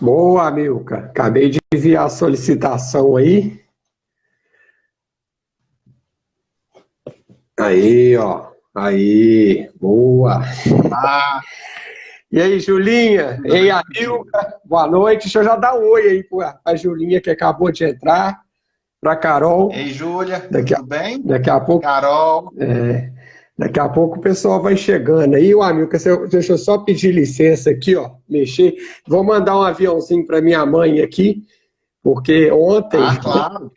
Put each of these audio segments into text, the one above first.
Boa, Milka. Acabei de enviar a solicitação aí. Aí, ó. Aí, boa. Ah, E aí, Julinha? tudo Ei, bem a contigo? Milka. Boa noite. Deixa eu já dar um oi aí pra Julinha que acabou de entrar. Pra Carol. Ei, Júlia, Daqui a, tudo bem? daqui a pouco, Carol, daqui a pouco o pessoal vai chegando aí. O Milka, deixa eu só pedir licença aqui, ó. Mexer. Vou mandar um aviãozinho pra minha mãe aqui, porque ontem, claro,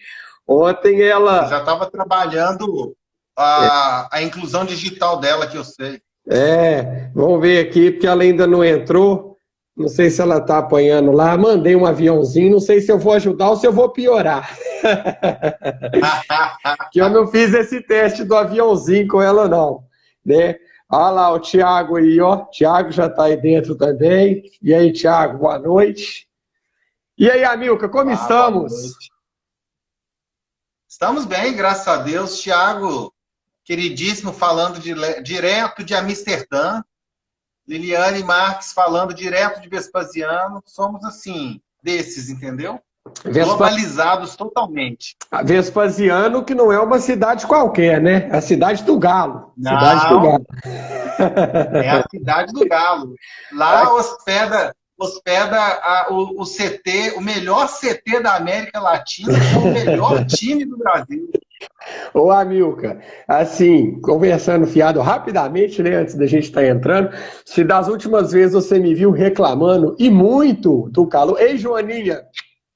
ontem você ela. já estava trabalhando a inclusão digital dela, que eu sei. Vamos ver aqui, porque ela ainda não entrou. Não sei se ela está apanhando lá. Mandei um aviãozinho, não sei se eu vou ajudar ou se eu vou piorar. Que eu não fiz esse teste do aviãozinho com ela, não. Né? Olha lá o Thiago aí, ó. Thiago já está aí dentro também. E aí, Thiago, boa noite. E aí, Amilca, como Boa estamos? noite. Estamos bem, graças a Deus. Tiago, queridíssimo, falando direto de Amsterdã. Liliane Marques falando direto de Vespasiano. Somos assim, desses, entendeu? Vespa... Globalizados totalmente. Vespasiano, que não é uma cidade qualquer, né? É a cidade do Galo. Cidade do Galo. Não, é a cidade do Galo. Lá hospeda o CT, o melhor CT da América Latina, com o melhor time do Brasil. Ô, Amilca, assim, conversando fiado rapidamente, né, antes da gente estar entrando, se das últimas vezes você me viu reclamando e muito do calor. Ei, Joaninha,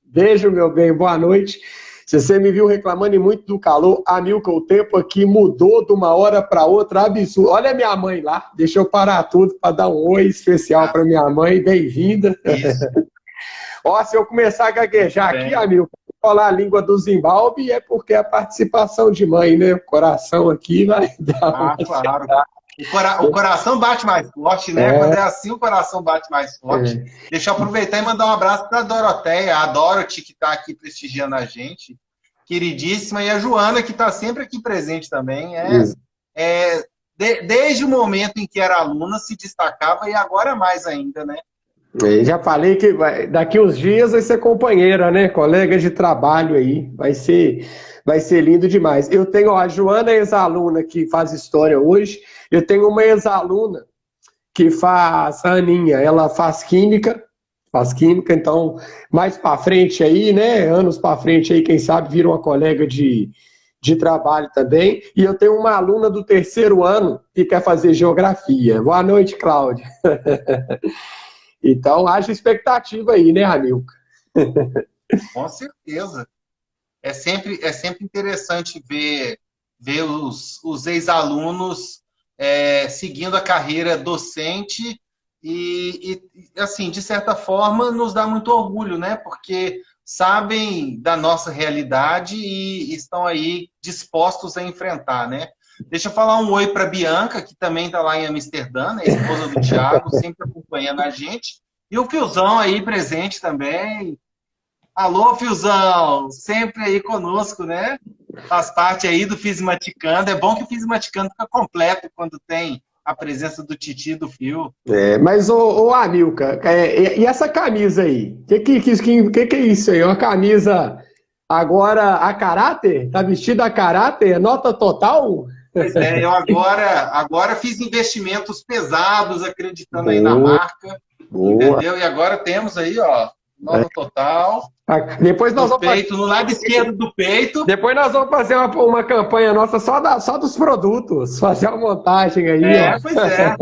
beijo, meu bem, boa noite. Se você me viu reclamando e muito do calor, Amilca, o tempo aqui mudou de uma hora para outra, absurdo. Olha a minha mãe lá, deixa eu parar tudo para dar um oi especial Ah, para minha mãe, bem-vinda. isso, Ó, se eu começar a muito gaguejar aqui, bem. amigo, falar a língua do Zimbábue é porque é a participação de mãe, né? O coração aqui vai dar uma... Claro. O coração bate mais forte, né? Quando É, é assim, o coração bate mais forte. é, Deixa eu aproveitar e mandar um abraço para a Doroteia, a Dorothy, que está aqui prestigiando a gente, queridíssima, e a Joana, que está sempre aqui presente também. É, desde o momento em que era aluna, se destacava e agora mais ainda, né? já falei que daqui uns dias vai ser companheira, né? Colega de trabalho aí. Vai ser lindo demais. Eu tenho ó, a Joana, ex-aluna, que faz história hoje. Eu tenho uma ex-aluna que faz, a Aninha, ela faz química, então mais para frente aí, né? Anos para frente aí, quem sabe vira uma colega de trabalho também. E eu tenho uma aluna do terceiro ano que quer fazer geografia. Boa noite, Cláudia. Então, haja expectativa aí, né, Ramilca? Com certeza. É sempre interessante ver os ex-alunos seguindo a carreira docente assim, de certa forma, nos dá muito orgulho, né? Porque sabem da nossa realidade e estão aí dispostos a enfrentar, né? Deixa eu falar um oi para Bianca, que também está lá em Amsterdã, né? Esposa do Thiago, sempre acompanhando a gente. E o Piozão aí presente também. Alô, Fiozão, sempre aí conosco, né? Faz parte aí do Fisimaticando. É bom que o Fisimaticando fica completo quando tem a presença do Titi e do Fio. Mas, ô Amilca, e essa camisa aí? Que é isso aí? Uma camisa agora a caráter? Tá vestida a caráter? Nota total? Pois é, eu agora fiz investimentos pesados acreditando aí na Boa, marca, boa. entendeu? E agora temos aí, ó, nota total Depois nós no vamos fazer, peito, no lado esquerdo do peito. depois nós vamos fazer uma campanha nossa só dos produtos. Fazer uma montagem aí, ó. Pois é.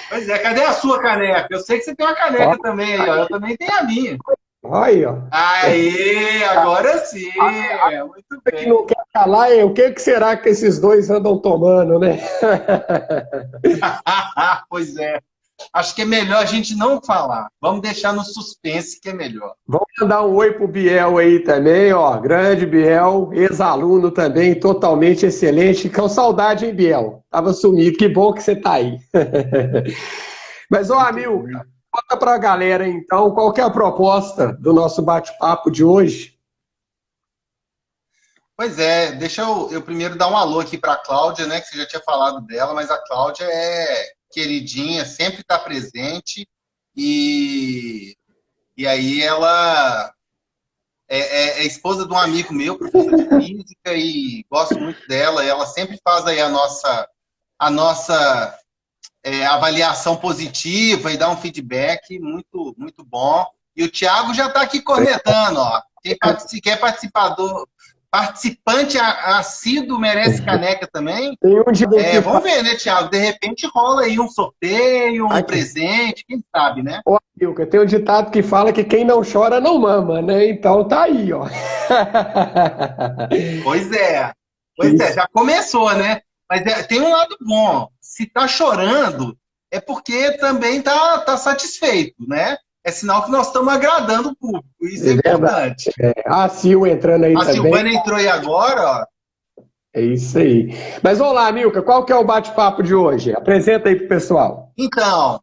Pois é, cadê a sua caneca? Eu sei que você tem uma Ó, caneca também aí, ó. Eu também tenho a minha. ó aí, ó. Aí, agora sim. Muito Que não bem. quer calar, o que será que esses dois andam tomando, né? Pois é. Acho que é melhor a gente não falar. Vamos deixar no suspense que é melhor. Vamos mandar um oi pro Biel aí também, ó. Grande Biel, ex-aluno também, totalmente excelente. Com saudade, hein, Biel? Tava sumido. Que bom que você tá aí. Mas, ó, Muito bem. Amilca, conta pra galera então, qual que é a proposta do nosso bate-papo de hoje? Pois é, deixa eu primeiro dar um alô aqui para a Cláudia, né? Que você já tinha falado dela, mas a Cláudia é queridinha, sempre está presente. E E aí ela é esposa de um amigo meu, professor de física, e gosto muito dela. Ela sempre faz aí a nossa avaliação positiva e dá um feedback muito, muito bom. E o Thiago já está aqui cornetando, ó. Quer participante assíduo merece caneca também. Tem um dia Vamos ver, né, Thiago? De repente rola aí um sorteio, um presente, quem sabe, né? Ô, Milka, tem um ditado que fala que quem não chora não mama, né? Então tá aí, ó. Pois é. Isso. Já começou, né? Mas tem um lado bom. Se tá chorando, é porque também tá satisfeito, né? É sinal que nós estamos agradando o público. Isso é importante. A Sil entrando aí A também. Silvana entrou aí agora, ó. É isso aí. Mas vamos lá, Milka, qual que é o bate-papo de hoje? Apresenta aí pro pessoal. Então,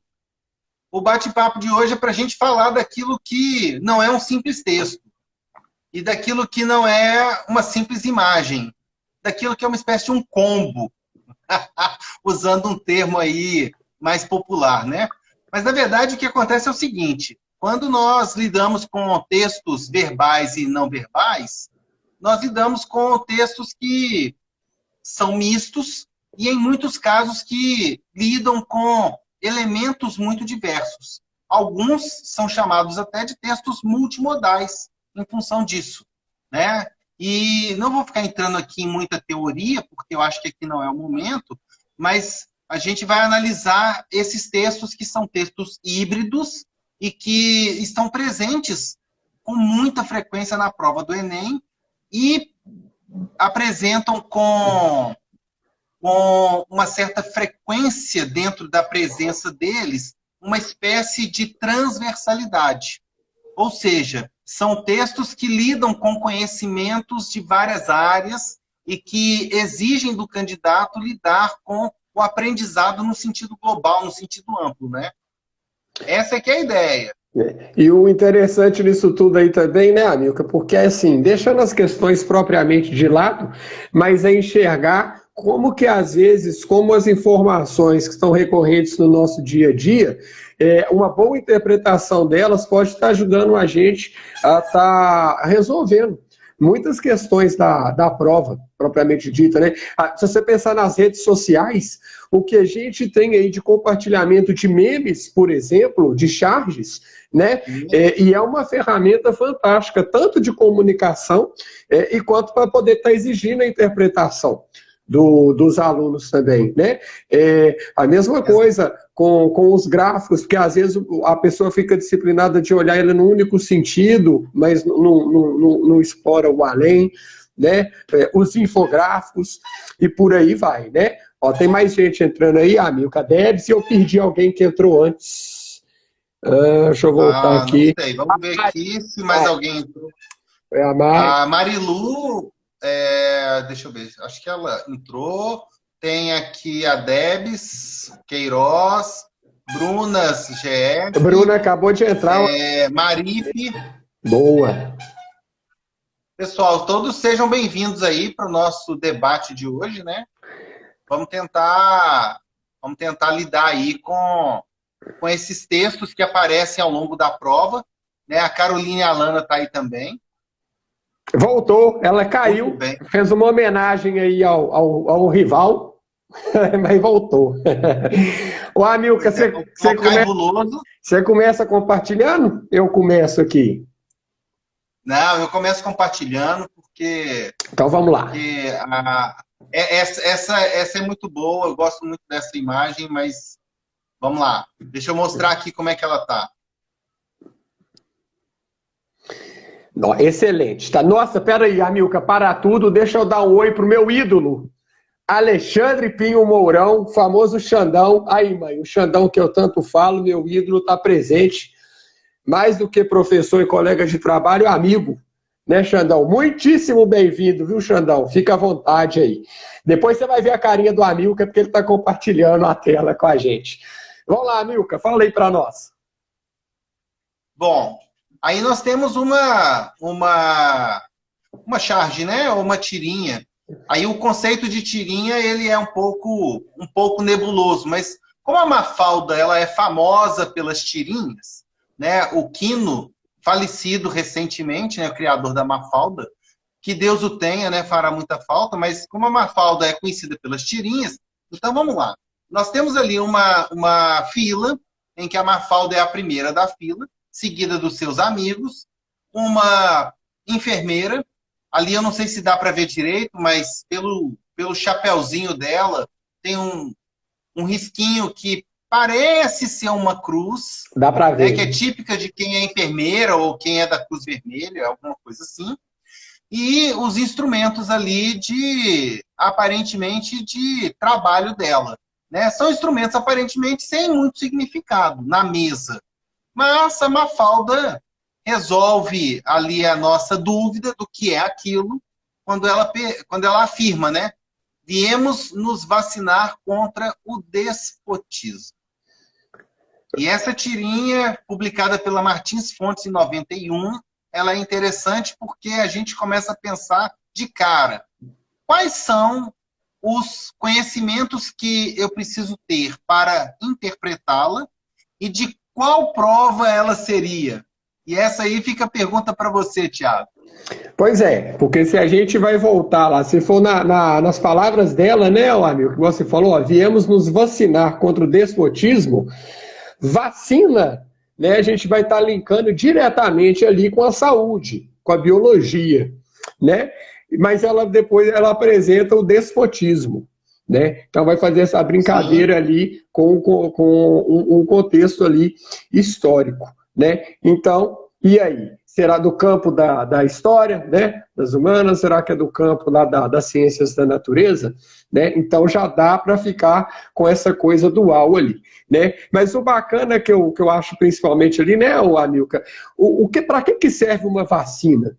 o bate-papo de hoje é para a gente falar daquilo que não é um simples texto e daquilo que não é uma simples imagem, daquilo que é uma espécie de um combo, usando um termo aí mais popular, né? Mas, na verdade, o que acontece é o seguinte, quando nós lidamos com textos verbais e não verbais, nós lidamos com textos que são mistos e, em muitos casos, que lidam com elementos muito diversos. Alguns são chamados até de textos multimodais, em função disso, né? E não vou ficar entrando aqui em muita teoria, porque eu acho que aqui não é o momento, mas a gente vai analisar esses textos que são textos híbridos e que estão presentes com muita frequência na prova do Enem e apresentam com uma certa frequência dentro da presença deles, uma espécie de transversalidade. Ou seja, são textos que lidam com conhecimentos de várias áreas e que exigem do candidato lidar com o aprendizado no sentido global, no sentido amplo, né? Essa é que é a ideia. E o interessante nisso tudo aí também, né, Amilca? Porque, assim, deixando as questões propriamente de lado, mas é enxergar como que, às vezes, como as informações que estão recorrentes no nosso dia a dia, uma boa interpretação delas pode estar ajudando a gente a estar resolvendo muitas questões da prova, propriamente dita, né? Se você pensar nas redes sociais, o que a gente tem aí de compartilhamento de memes, por exemplo, de charges, né? E é uma ferramenta fantástica, tanto de comunicação, e quanto para poder estar exigindo a interpretação dos alunos também, né? A mesma coisa com os gráficos, porque às vezes a pessoa fica disciplinada de olhar ele no único sentido, mas não explora o além, né? Os infográficos e por aí vai, né? Ó, tem mais gente entrando aí, Amilca Debs, e eu perdi alguém que entrou antes. Deixa eu voltar aqui. Não sei, vamos ver aqui se mais alguém entrou. A Marilu, deixa eu ver, acho que ela entrou. Tem aqui a Debs, Queiroz, Brunas GF. Bruna acabou de entrar. Marife. Boa. Pessoal, todos sejam bem-vindos aí para o nosso debate de hoje, né? Vamos tentar lidar aí com esses textos que aparecem ao longo da prova, né? A Caroline Alana está aí também. Voltou, ela caiu, fez uma homenagem aí ao rival, mas voltou. Ô, Amilca, você começa compartilhando? Eu começo aqui. Não, eu começo compartilhando, porque... Então vamos lá. Porque essa é muito boa, eu gosto muito dessa imagem, mas vamos lá. Deixa eu mostrar aqui como é que ela está. Excelente. Tá? Nossa, peraí, Amilca, para tudo, deixa eu dar um oi pro meu ídolo, Alexandre Pinho Mourão, famoso Xandão. Aí, mãe, o Xandão que eu tanto falo, meu ídolo está presente, mais do que professor e colega de trabalho, amigo, né, Xandão? Muitíssimo bem-vindo, viu, Xandão? Fica à vontade aí. Depois você vai ver a carinha do Amilca, porque ele está compartilhando a tela com a gente. Vamos lá, Amilca, fala aí para nós. Bom, aí nós temos uma charge, né? Ou uma tirinha. Aí o conceito de tirinha, ele é um pouco nebuloso, mas como a Mafalda ela é famosa pelas tirinhas, né? O Quino falecido recentemente, né, o criador da Mafalda, que Deus o tenha, né, fará muita falta, mas como a Mafalda é conhecida pelas tirinhas, então vamos lá. Nós temos ali uma fila, em que a Mafalda é a primeira da fila, seguida dos seus amigos, uma enfermeira, ali eu não sei se dá para ver direito, mas pelo chapéuzinho dela, tem um risquinho que parece ser uma cruz, Dá para ver. né, que é típica de quem é enfermeira ou quem é da Cruz Vermelha, alguma coisa assim. E os instrumentos ali aparentemente, de trabalho dela. Né? São instrumentos, aparentemente, sem muito significado na mesa. Mas a Mafalda resolve ali a nossa dúvida do que é aquilo, quando ela afirma, né? Viemos nos vacinar contra o despotismo. E essa tirinha, publicada pela Martins Fontes em 91, ela é interessante porque a gente começa a pensar de cara. Quais são os conhecimentos que eu preciso ter para interpretá-la e de qual prova ela seria? E essa aí fica a pergunta para você, Tiago. Pois é, porque se a gente vai voltar lá, se for nas palavras dela, né, amigo, que você falou, ó, viemos nos vacinar contra o despotismo, vacina, né, a gente vai estar linkando diretamente ali com a saúde, com a biologia, né? Mas depois ela apresenta o despotismo, né? Então vai fazer essa brincadeira ali com um contexto ali histórico, né? Então, e aí? Será do campo da história, né? Das humanas? Será que é do campo lá das ciências da natureza? Né? Então já dá para ficar com essa coisa dual ali. Né? Mas o bacana que eu acho principalmente ali, né, Amilcar, para que serve uma vacina?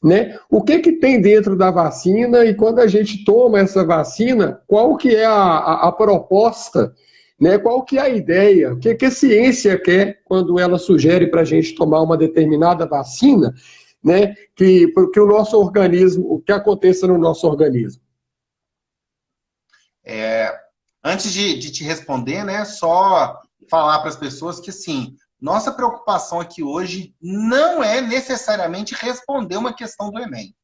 Né? O que tem dentro da vacina e quando a gente toma essa vacina, qual que é a proposta, né? Qual que é a ideia? O que a ciência quer quando ela sugere para a gente tomar uma determinada vacina, né? Que o nosso organismo, o que aconteça no nosso organismo? Antes de te responder, né, só falar para as pessoas que, assim, nossa preocupação aqui hoje não é necessariamente responder uma questão do Enem,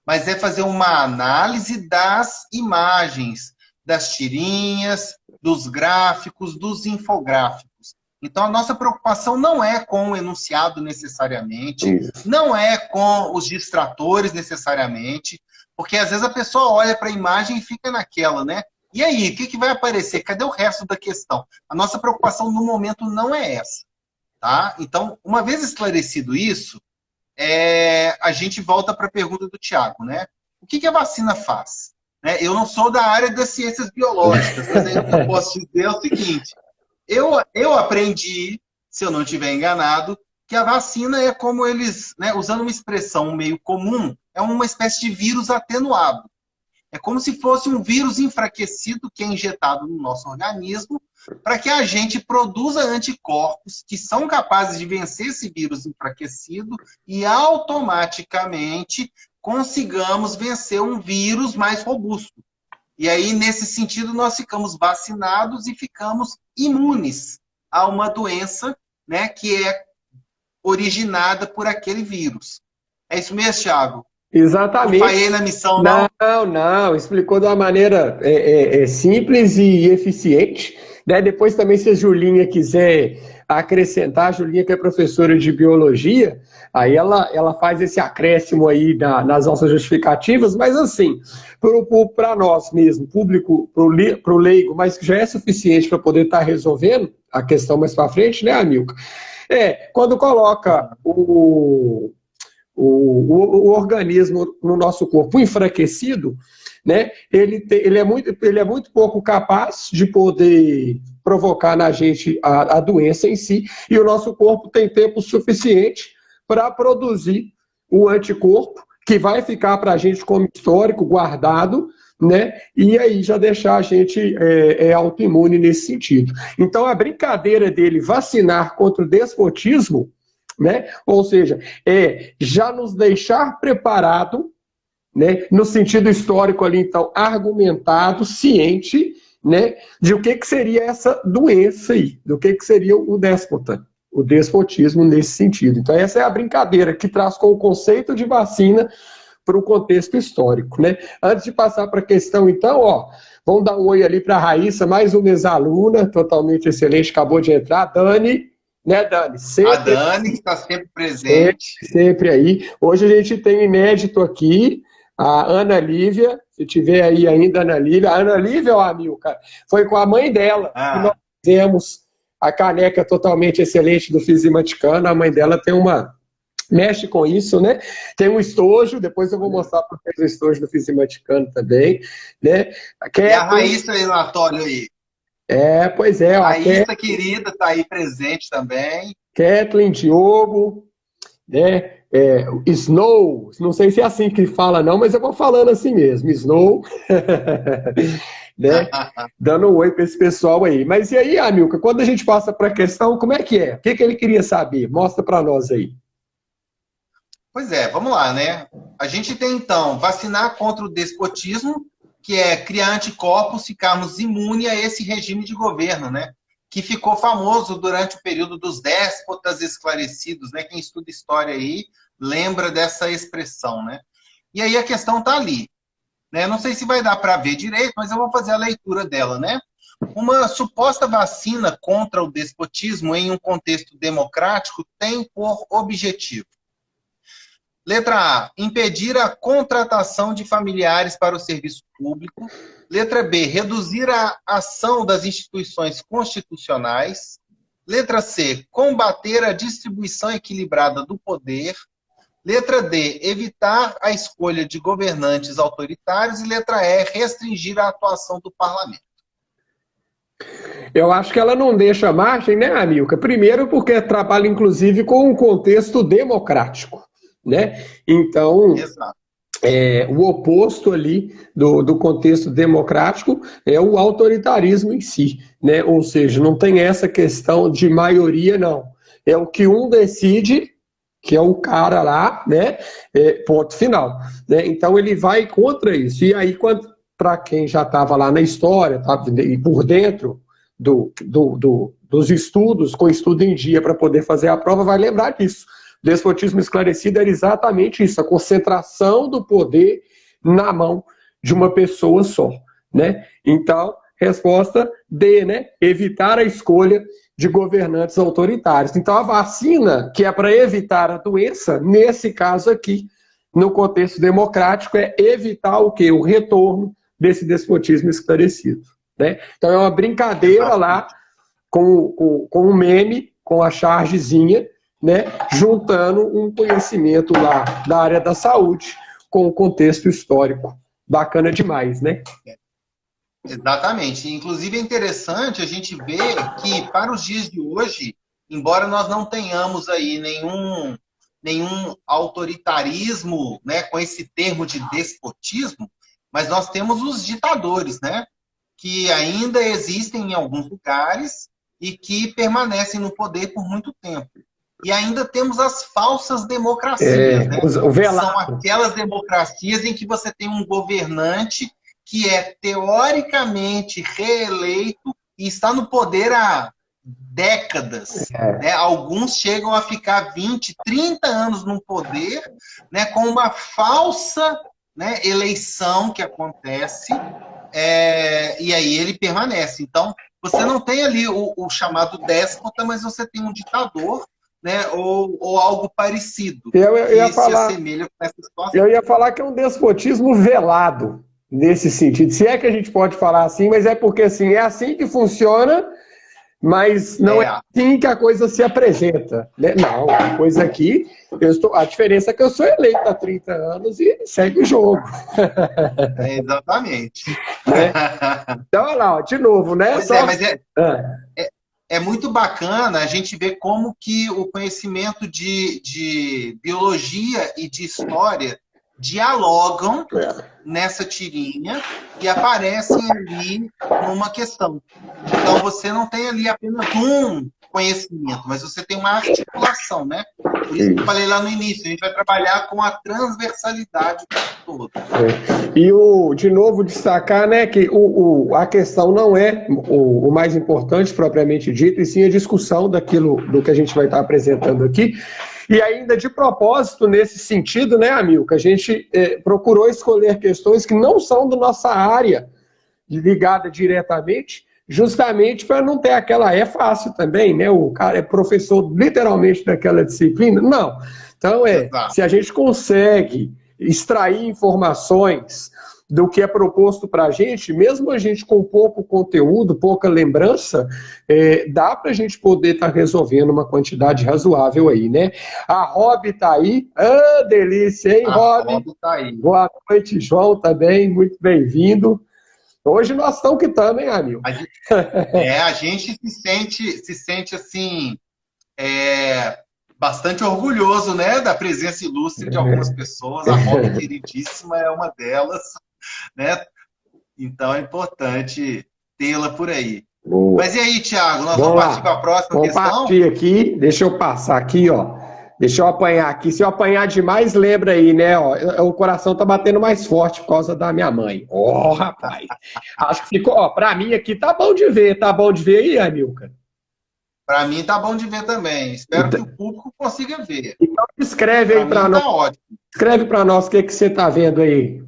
mas é fazer uma análise das imagens, das tirinhas, dos gráficos, dos infográficos. Então, a nossa preocupação não é com o enunciado necessariamente, não é com os distratores necessariamente, porque às vezes a pessoa olha para a imagem e fica naquela, né? E aí, o que vai aparecer? Cadê o resto da questão? A nossa preocupação no momento não é essa. Tá? Então, uma vez esclarecido isso, a gente volta para a pergunta do Tiago, né? O que a vacina faz? Né? Eu não sou da área das ciências biológicas, mas aí o que eu posso dizer é o seguinte: eu aprendi, se eu não estiver enganado, que a vacina é como eles, né, usando uma expressão meio comum, é uma espécie de vírus atenuado. É como se fosse um vírus enfraquecido que é injetado no nosso organismo para que a gente produza anticorpos que são capazes de vencer esse vírus enfraquecido e automaticamente consigamos vencer um vírus mais robusto. E aí, nesse sentido, nós ficamos vacinados e ficamos imunes a uma doença, né, que é originada por aquele vírus. É isso mesmo, Thiago? Exatamente. Não falhei na missão, não? Não. Explicou de uma maneira simples e eficiente. Né? Depois também, se a Julinha quiser acrescentar, a Julinha que é professora de biologia, aí ela faz esse acréscimo aí nas nossas justificativas, mas assim, para nós mesmo, público, para o leigo, mas que já é suficiente para poder estar resolvendo a questão mais para frente, né, Amilcar? Quando coloca o organismo no nosso corpo enfraquecido, né, ele é muito pouco capaz de poder provocar na gente a doença em si, e o nosso corpo tem tempo suficiente para produzir o anticorpo, que vai ficar para a gente como histórico, guardado, né, e aí já deixar a gente autoimune nesse sentido. Então, a brincadeira dele vacinar contra o despotismo, né? Ou seja, já nos deixar preparado, né? No sentido histórico ali, então, argumentado, ciente, né? De o que seria essa doença aí, do que seria o déspota. o despotismo nesse sentido. Então, essa é a brincadeira que traz com o conceito de vacina para o contexto histórico, né? Antes de passar para a questão, então, ó, vamos dar um oi ali para a Raíssa, mais uma ex-aluna, totalmente excelente, acabou de entrar. Dani, né, Dani? A Sempre, Dani está sempre presente. sempre aí. Hoje a gente tem um inédito aqui, a Ana Lívia, se tiver aí ainda, Ana Lívia. A Ana Lívia, ó, Amilcar, foi com a mãe dela que nós fizemos a caneca totalmente excelente do Fisimaticano. A mãe dela tem uma... mexe com isso, né? Tem um estojo, depois eu vou mostrar para vocês o estojo do Fisimaticano também, né? E a Raíssa Relatório aí. Pois é. A Raíssa querida está aí presente também. Kathleen, Diogo, né? Snow, não sei se é assim que fala não, mas eu vou falando assim mesmo, Snow, né? Dando um oi para esse pessoal aí. Mas e aí, Amilcar, quando a gente passa para a questão, como é que é? O que ele queria saber? Mostra para nós aí. Pois é, vamos lá, né? A gente tem, então, vacinar contra o despotismo, que é criar anticorpos, ficarmos imunes a esse regime de governo, né? Que ficou famoso durante o período dos déspotas esclarecidos, né? Quem estuda história aí lembra dessa expressão, né? E aí a questão está ali, né? Não sei se vai dar para ver direito, mas eu vou fazer a leitura dela, né? Uma suposta vacina contra o despotismo em um contexto democrático tem por objetivo: letra A, impedir a contratação de familiares para o serviço público. Letra B, reduzir a ação das instituições constitucionais. Letra C, combater a distribuição equilibrada do poder. Letra D, evitar a escolha de governantes autoritários. E letra E, restringir a atuação do parlamento. Eu acho que ela não deixa margem, né, Amilcar? Primeiro porque trabalha, inclusive, com um contexto democrático, né? Então, o oposto ali do contexto democrático é o autoritarismo em si, né? Ou seja, não tem essa questão de maioria, não. É o que um decide, que é o cara lá, né? Ponto final, né? Então ele vai contra isso. E aí, para quem já estava lá na história, tá, e por dentro dos estudos, com estudo em dia para poder fazer a prova, vai lembrar disso. O despotismo esclarecido era exatamente isso, a concentração do poder na mão de uma pessoa só, né? Então, resposta D, né? Evitar a escolha de governantes autoritários. Então, a vacina, que é para evitar a doença, nesse caso aqui, no contexto democrático, é evitar o quê? O retorno desse despotismo esclarecido, né? Então, é uma brincadeira lá com um meme, com a chargezinha, né, juntando um conhecimento lá da área da saúde com o contexto histórico. Bacana demais, né? Exatamente. Inclusive é interessante a gente ver que para os dias de hoje, embora nós não tenhamos aí nenhum autoritarismo, né, com esse termo de despotismo, mas nós temos os ditadores, né, que ainda existem em alguns lugares e que permanecem no poder por muito tempo. E ainda temos as falsas democracias, né? São aquelas democracias em que você tem um governante que é teoricamente reeleito e está no poder há décadas. Né? Alguns chegam a ficar 20, 30 anos no poder, né, com uma falsa, né, eleição que acontece, e aí ele permanece. Então, você não tem ali o chamado déspota, mas você tem um ditador, né, ou algo parecido, eu ia que falar, se assemelha com essa situação. Eu ia falar que é um despotismo velado, nesse sentido. Se é que a gente pode falar assim, mas é porque assim, é assim que funciona, mas não é assim que a coisa se apresenta, né? Não, a coisa aqui, a diferença é que eu sou eleito há 30 anos e segue o jogo. Exatamente. Né? Então, olha lá, ó, de novo, né? Pois mas é muito bacana a gente ver como que o conhecimento de biologia e de história dialogam nessa tirinha e aparecem ali numa questão. Então, você não tem ali apenas um conhecimento, mas você tem uma articulação, né? Por isso que eu falei lá no início, a gente vai trabalhar com a transversalidade o tempo todo. E de novo destacar, né, que a questão não é o mais importante propriamente dito, e sim a discussão do que a gente vai estar apresentando aqui. E ainda de propósito, nesse sentido, né, Amilcar, a gente procurou escolher questões que não são da nossa área ligada diretamente, justamente para não ter aquela... É fácil também, né? O cara é professor literalmente daquela disciplina. Não. Então, se a gente consegue extrair informações do que é proposto para a gente, mesmo a gente com pouco conteúdo, pouca lembrança, dá para a gente poder estar resolvendo uma quantidade razoável aí, né? A Rob está aí. Ah, delícia, hein, Rob? Rob tá aí. Boa noite, João, também. Muito bem-vindo. Hoje nós estamos que estamos, hein, Amil? A gente se sente assim, bastante orgulhoso, né, da presença ilustre de algumas pessoas. A Rob queridíssima é uma delas, né? Então é importante tê-la por aí. Boa. Mas e aí, Thiago, nós vamos partir para a próxima questão? Vamos partir aqui, deixa eu passar aqui, ó. Deixa eu apanhar aqui. Se eu apanhar demais, lembra aí, né? Ó, o coração tá batendo mais forte por causa da minha mãe. Ó, rapaz. Acho que ficou, ó, pra mim aqui tá bom de ver. Tá bom de ver aí, Amilcar? Pra mim tá bom de ver também. Espero que o público consiga ver. Então escreve aí pra nós. Tá ótimo. Escreve pra nós o que você tá vendo aí.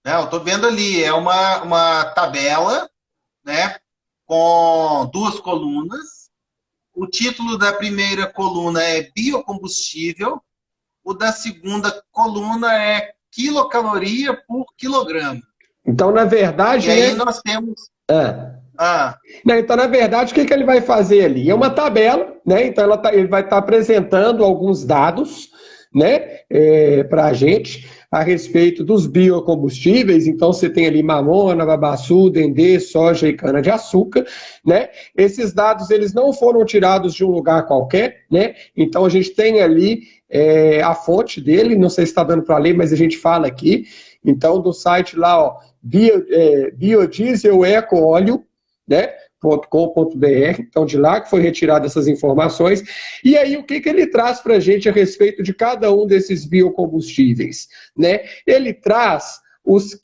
Eu tô vendo ali, é uma tabela, né? Com 2 colunas. O título da primeira coluna é biocombustível, o da segunda coluna é quilocaloria por quilograma. Então, na verdade... E aí nós temos... Então, na verdade, o que ele vai fazer ali? É uma tabela, né? Então, ele vai estar apresentando alguns dados, né, para a gente a respeito dos biocombustíveis. Então, você tem ali mamona, babaçu, dendê, soja e cana-de-açúcar, né? Esses dados, eles não foram tirados de um lugar qualquer, né? Então, a gente tem ali a fonte dele, não sei se está dando para ler, mas a gente fala aqui. Então, do site lá, ó, biodiesel eco óleo, né? .com.br, então de lá que foi retirada essas informações. E aí o que ele traz para a gente a respeito de cada um desses biocombustíveis, né? Ele traz os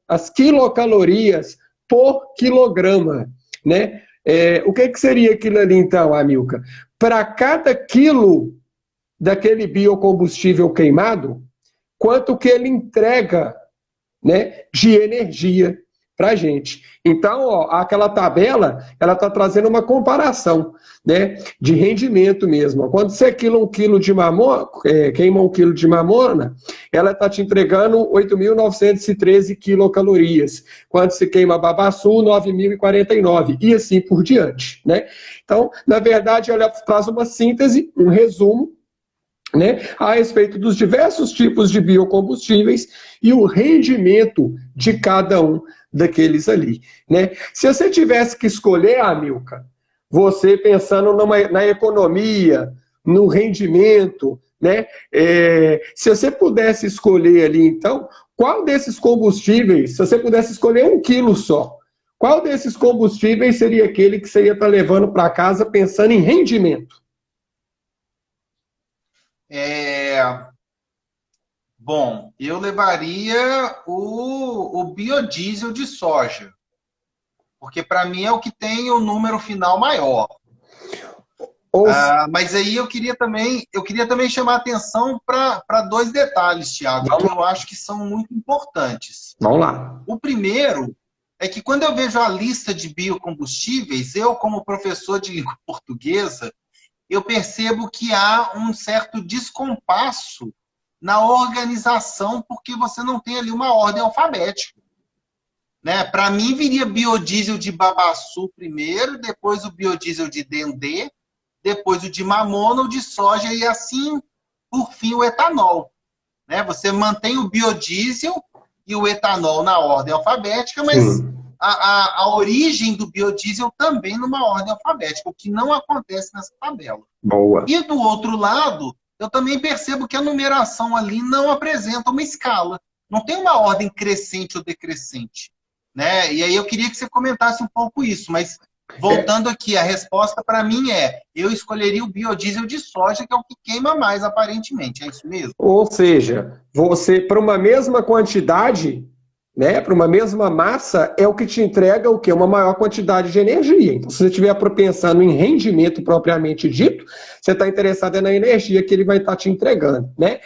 as quilocalorias por quilograma, né? O que seria aquilo ali então, Amilcar? Para cada quilo daquele biocombustível queimado, quanto que ele entrega, né, de energia para a gente. Então, ó, aquela tabela, ela está trazendo uma comparação, né, de rendimento mesmo. Quando você queima um quilo de mamona, ela está te entregando 8.913 quilocalorias. Quando você queima babaçu, 9.049, e assim por diante, né? Então, na verdade, ela traz uma síntese, um resumo, né, a respeito dos diversos tipos de biocombustíveis e o rendimento de cada um daqueles ali, né? Se você tivesse que escolher, Amilcar, você pensando na economia, no rendimento, né? Se você pudesse escolher ali, então, qual desses combustíveis, se você pudesse escolher 1 quilo só, qual desses combustíveis seria aquele que você ia estar levando para casa pensando em rendimento? Bom, eu levaria o biodiesel de soja, porque para mim é o que tem o número final maior. Mas aí eu queria também chamar a atenção para 2 detalhes, Thiago, que eu acho que são muito importantes. Vamos lá. O primeiro é que quando eu vejo a lista de biocombustíveis, eu, como professor de língua portuguesa, eu percebo que há um certo descompasso na organização, porque você não tem ali uma ordem alfabética, né? Para mim, viria biodiesel de babaçu primeiro, depois o biodiesel de dendê, depois o de mamona, o de soja, e assim, por fim, o etanol, né? Você mantém o biodiesel e o etanol na ordem alfabética, mas a origem do biodiesel também numa ordem alfabética, o que não acontece nessa tabela. Boa. E do outro lado, eu também percebo que a numeração ali não apresenta uma escala. Não tem uma ordem crescente ou decrescente, né? E aí eu queria que você comentasse um pouco isso, mas voltando aqui, a resposta para mim é: eu escolheria o biodiesel de soja, que é o que queima mais, aparentemente. É isso mesmo? Ou seja, você, para uma mesma quantidade, né, para uma mesma massa, é o que te entrega o quê? Uma maior quantidade de energia. Então, se você estiver pensando em rendimento propriamente dito, você está interessado na energia que ele vai estar te entregando, né?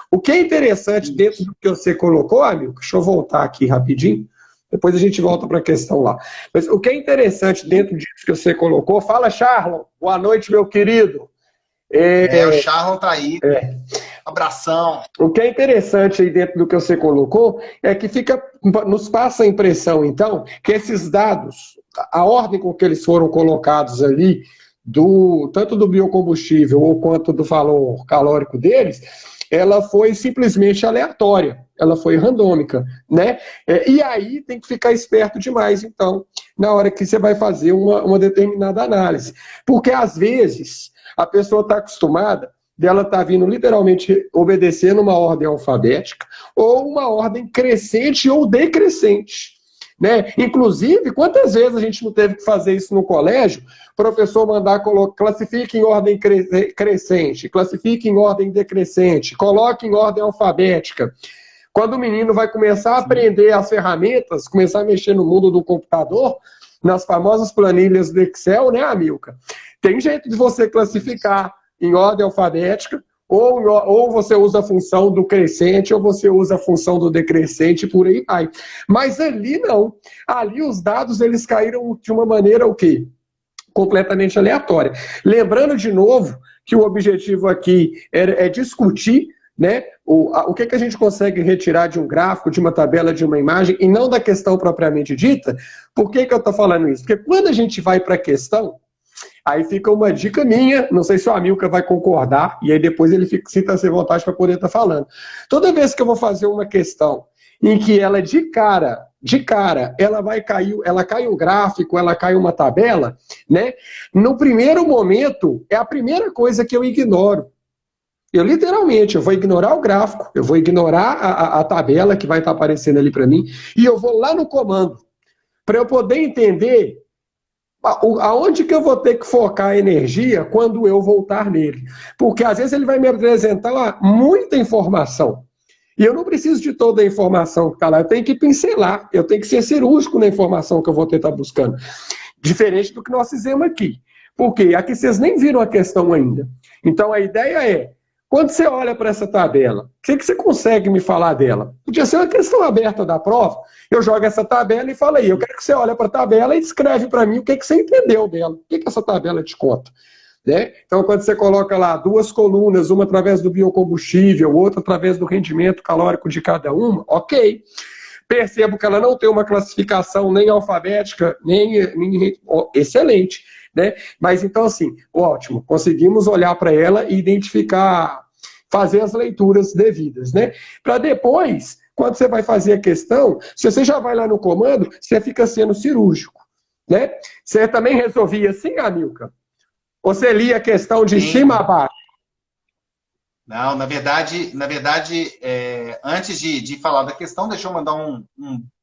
O que é interessante dentro do que você colocou, amigo, deixa eu voltar aqui rapidinho, depois a gente volta para a questão lá. Mas o que é interessante dentro disso que você colocou, fala, Charlon, boa noite, meu querido. O Charlon tá aí. Abração. O que é interessante aí dentro do que você colocou é que nos passa a impressão, então, que esses dados, a ordem com que eles foram colocados ali, tanto do biocombustível ou quanto do valor calórico deles, ela foi simplesmente aleatória, ela foi randômica, né? E aí tem que ficar esperto demais, então, na hora que você vai fazer uma determinada análise. Porque, às vezes, a pessoa está acostumada dela tá vindo literalmente obedecendo uma ordem alfabética ou uma ordem crescente ou decrescente. Né? Inclusive, quantas vezes a gente não teve que fazer isso no colégio? O professor mandar classifique em ordem crescente, classifique em ordem decrescente, coloque em ordem alfabética. Quando o menino vai começar a aprender as ferramentas, começar a mexer no mundo do computador, nas famosas planilhas do Excel, né, Amilca? Tem jeito de você classificar em ordem alfabética, ou você usa a função do crescente, ou você usa a função do decrescente, por aí vai. Mas ali não. Ali os dados, eles caíram de uma maneira o quê? Completamente aleatória. Lembrando de novo que o objetivo aqui é discutir, né, o que a gente consegue retirar de um gráfico, de uma tabela, de uma imagem, e não da questão propriamente dita. Por que eu estou falando isso? Porque quando a gente vai para a questão, aí fica uma dica minha, não sei se o Amilcar vai concordar, e aí depois ele sinta-se à vontade para poder estar falando. Toda vez que eu vou fazer uma questão em que ela de cara, ela cai um gráfico, ela cai uma tabela, né? No primeiro momento, é a primeira coisa que eu ignoro. Eu literalmente, eu vou ignorar o gráfico, eu vou ignorar a tabela que vai estar aparecendo ali para mim, e eu vou lá no comando, para eu poder entender aonde que eu vou ter que focar a energia quando eu voltar nele? Porque às vezes ele vai me apresentar muita informação. E eu não preciso de toda a informação que está lá. Eu tenho que pincelar, eu tenho que ser cirúrgico na informação que eu vou estar buscando. Diferente do que nós fizemos aqui. Por quê? Aqui vocês nem viram a questão ainda. Então a ideia é, quando você olha para essa tabela, o que você consegue me falar dela? Podia ser uma questão aberta da prova. Eu jogo essa tabela e falo aí, eu quero que você olhe para a tabela e escreve para mim o que você entendeu dela. O que essa tabela te conta? Né? Então, quando você coloca lá duas colunas, uma através do biocombustível, outra através do rendimento calórico de cada uma, ok. Percebo que ela não tem uma classificação nem alfabética, nem excelente. Né? Mas então, assim, ótimo, conseguimos olhar para ela e identificar, fazer as leituras devidas, né? Para depois, quando você vai fazer a questão, se você já vai lá no comando, você fica sendo cirúrgico, né? Você também resolvia assim, Amilcar? Ou você lia a questão de cima a baixo? Não, na verdade, antes de falar da questão, deixa eu mandar um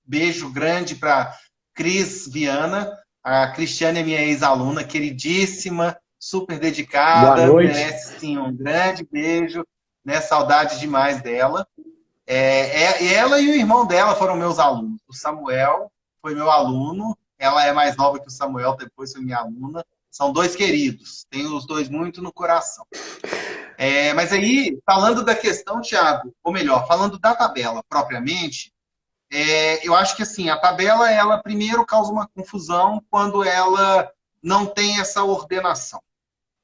beijo grande para Cris Viana. A Cristiane é minha ex-aluna, queridíssima, super dedicada. Boa noite. Merece, sim, um grande beijo, né? Saudade demais dela. Ela e o irmão dela foram meus alunos. O Samuel foi meu aluno. Ela é mais nova que o Samuel, depois foi minha aluna. São dois queridos. Tenho os dois muito no coração. Mas aí, falando da questão, Thiago, ou melhor, falando da tabela propriamente, eu acho que assim, a tabela, ela primeiro causa uma confusão quando ela não tem essa ordenação.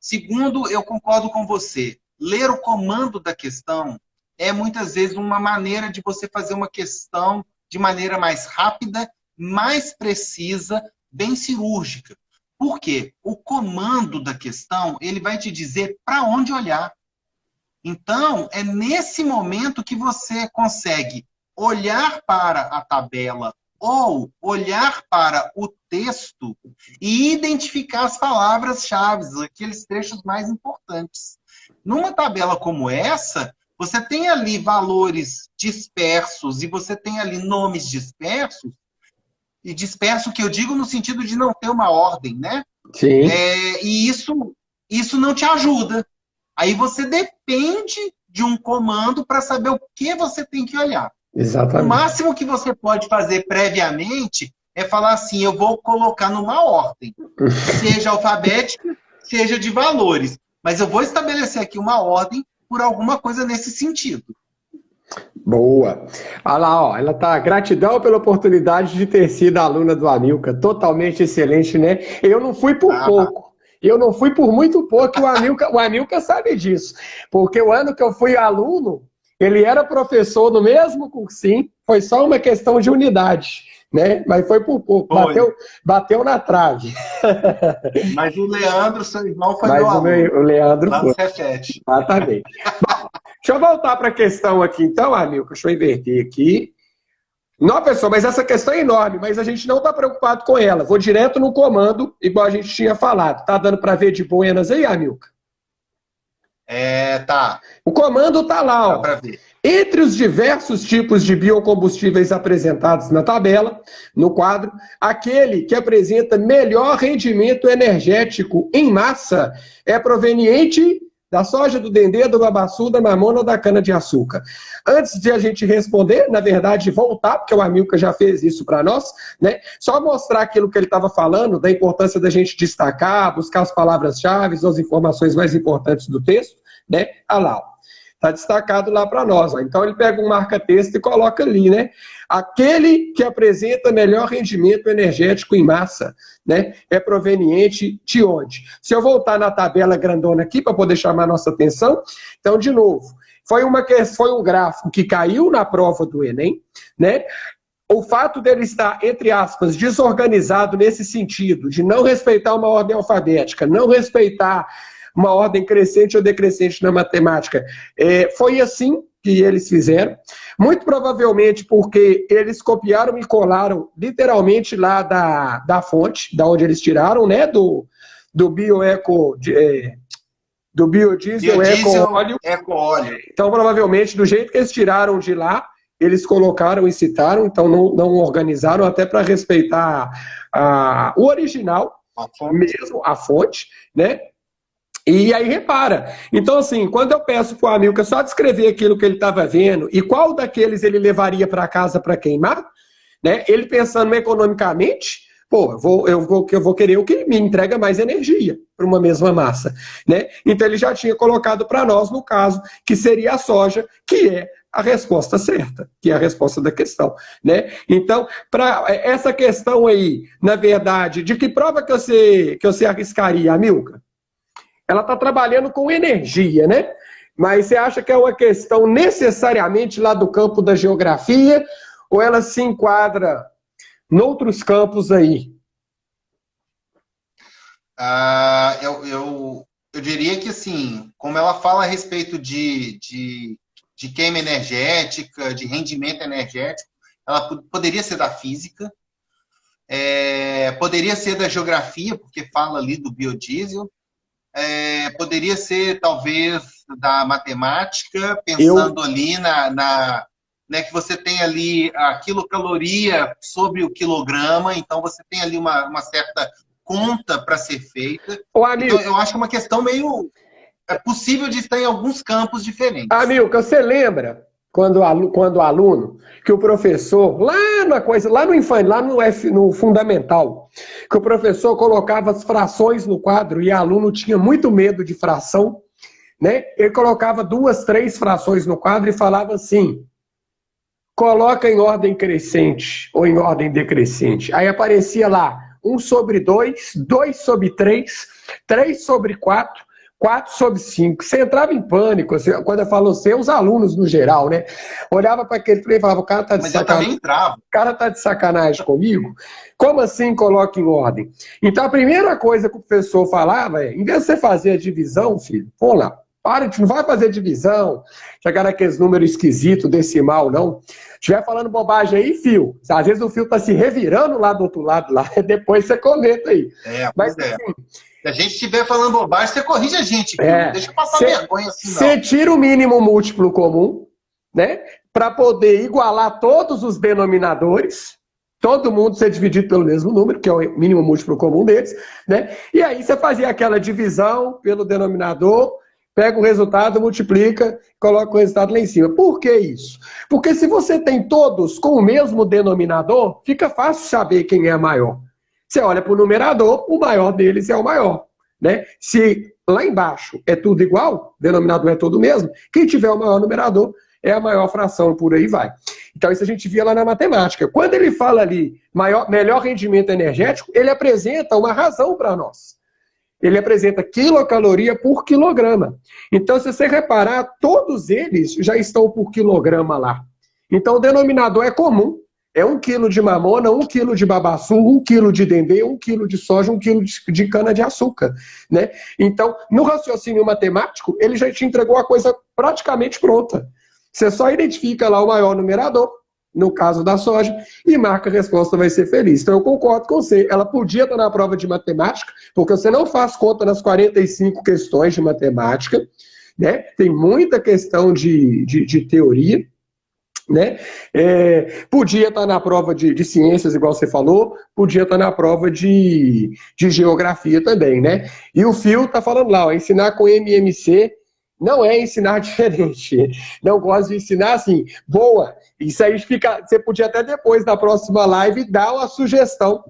Segundo, eu concordo com você, ler o comando da questão é muitas vezes uma maneira de você fazer uma questão de maneira mais rápida, mais precisa, bem cirúrgica. Por quê? O comando da questão, ele vai te dizer para onde olhar. Então, é nesse momento que você consegue olhar para a tabela ou olhar para o texto e identificar as palavras-chave, aqueles trechos mais importantes. Numa tabela como essa, você tem ali valores dispersos e você tem ali nomes dispersos, e disperso, que eu digo no sentido de não ter uma ordem, né? Sim. E isso não te ajuda. Aí você depende de um comando para saber o que você tem que olhar. Exatamente. O máximo que você pode fazer previamente é falar assim, eu vou colocar numa ordem, seja alfabética, seja de valores. Mas eu vou estabelecer aqui uma ordem por alguma coisa nesse sentido. Boa. Olha lá, ó, ela tá, gratidão pela oportunidade de ter sido aluna do Amilcar, totalmente excelente, né? Eu não fui por pouco, eu não fui por muito pouco, o Amilcar sabe disso, porque o ano que eu fui aluno, ele era professor no mesmo cursinho, foi só uma questão de unidade, né? Mas foi por pouco, bateu na trave. Mas o Leandro, seu irmão, foi Mas meu aluno. O Leandro lá foi. no Cefet. Exatamente. Bom, deixa eu voltar para a questão aqui, então, Amilcar. Deixa eu inverter aqui. Não, pessoal, mas essa questão é enorme, mas a gente não está preocupado com ela. Vou direto no comando, igual a gente tinha falado. Tá dando para ver de buenas aí, Amilcar? Tá. O comando está lá, ó. Dá para ver. Entre os diversos tipos de biocombustíveis apresentados na tabela, no quadro, aquele que apresenta melhor rendimento energético em massa é proveniente da soja, do dendê, do babaçu, da mamona ou da cana-de-açúcar. Antes de a gente responder, na verdade, voltar, porque o Amilcar já fez isso para nós, né? Só mostrar aquilo que ele estava falando, da importância da gente destacar, buscar as palavras-chave, as informações mais importantes do texto, né? Olha lá, ó. Está destacado lá para nós. Ó. Então ele pega um marca-texto e coloca ali, né? Aquele que apresenta melhor rendimento energético em massa, né? É proveniente de onde? Se eu voltar na tabela grandona aqui para poder chamar nossa atenção, então, de novo, foi um gráfico que caiu na prova do Enem, né? O fato dele estar, entre aspas, desorganizado nesse sentido, de não respeitar uma ordem alfabética, não respeitar uma ordem crescente ou decrescente na matemática. Foi assim que eles fizeram, muito provavelmente porque eles copiaram e colaram literalmente lá da fonte, da onde eles tiraram, né, do biodiesel eco-óleo. Então, provavelmente, do jeito que eles tiraram de lá, eles colocaram e citaram, então não organizaram, até para respeitar o original, mesmo a fonte, né? E aí repara, então assim, quando eu peço para o Amilcar só descrever aquilo que ele estava vendo e qual daqueles ele levaria para casa para queimar, né? Ele pensando economicamente, eu vou querer o que me entrega mais energia para uma mesma massa, né? Então ele já tinha colocado para nós, no caso, que seria a soja, que é a resposta certa, que é a resposta da questão, né? Então, para essa questão aí, na verdade, de que prova que você arriscaria, Amilcar? Ela está trabalhando com energia, né? Mas você acha que é uma questão necessariamente lá do campo da geografia ou ela se enquadra noutros campos aí? Eu diria que, assim, como ela fala a respeito de queima energética, de rendimento energético, ela poderia ser da física, poderia ser da geografia, porque fala ali do biodiesel, poderia ser, talvez, da matemática, pensando ali né, que você tem ali a quilocaloria sobre o quilograma, então você tem ali uma certa conta para ser feita. Então, eu acho que é uma questão meio... É possível de estar em alguns campos diferentes. Amilcar, você lembra quando o aluno, que o professor, no fundamental, que o professor colocava as frações no quadro e o aluno tinha muito medo de fração, né? Ele colocava 2, 3 frações no quadro e falava assim, coloca em ordem crescente ou em ordem decrescente. Aí aparecia lá 1/2, 2/3, 3/4, 4/5. Você entrava em pânico, quando eu falo os alunos no geral, né? Olhava para aquele e falava, o cara tá de sacanagem. Mas eu também entrava. O cara tá de sacanagem comigo? Como assim coloca em ordem? Então a primeira coisa que o professor falava em vez de você fazer a divisão, filho, vamos lá, não vai fazer divisão, chegar naqueles números esquisitos, decimal, não. Estiver falando bobagem aí, fio. Às vezes o fio tá se revirando lá do outro lado, lá, depois você comenta aí. Mas assim, se a gente estiver falando bobagem, você corrige a gente. Não deixa eu passar vergonha assim, não. Você tira o mínimo múltiplo comum, né? Para poder igualar todos os denominadores, todo mundo ser dividido pelo mesmo número, que é o mínimo múltiplo comum deles, né? E aí você fazia aquela divisão pelo denominador, pega o resultado, multiplica, coloca o resultado lá em cima. Por que isso? Porque se você tem todos com o mesmo denominador, fica fácil saber quem é maior. Você olha para o numerador, o maior deles é o maior, né? Se lá embaixo é tudo igual, o denominador é todo o mesmo, quem tiver o maior numerador é a maior fração, por aí vai. Então isso a gente via lá na matemática. Quando ele fala ali melhor rendimento energético, ele apresenta uma razão para nós. Ele apresenta quilocaloria por quilograma. Então, se você reparar, todos eles já estão por quilograma lá. Então, o denominador é comum. É 1 quilo de mamona, 1 quilo de babaçu, 1 quilo de dendê, 1 quilo de soja, 1 quilo de cana-de-açúcar, né? Então, no raciocínio matemático, ele já te entregou a coisa praticamente pronta. Você só identifica lá o maior numerador, no caso da soja, e marca a resposta, vai ser feliz. Então eu concordo com você, ela podia estar na prova de matemática, porque você não faz conta nas 45 questões de matemática, né? Tem muita questão de teoria, né? Podia estar na prova de ciências, igual você falou, podia estar na prova de geografia também, né? E o Fio está falando lá, ó, ensinar com MMC não é ensinar diferente. Não gosto de ensinar assim, boa. Isso aí fica. Você podia até depois, na próxima live, dar uma sugestão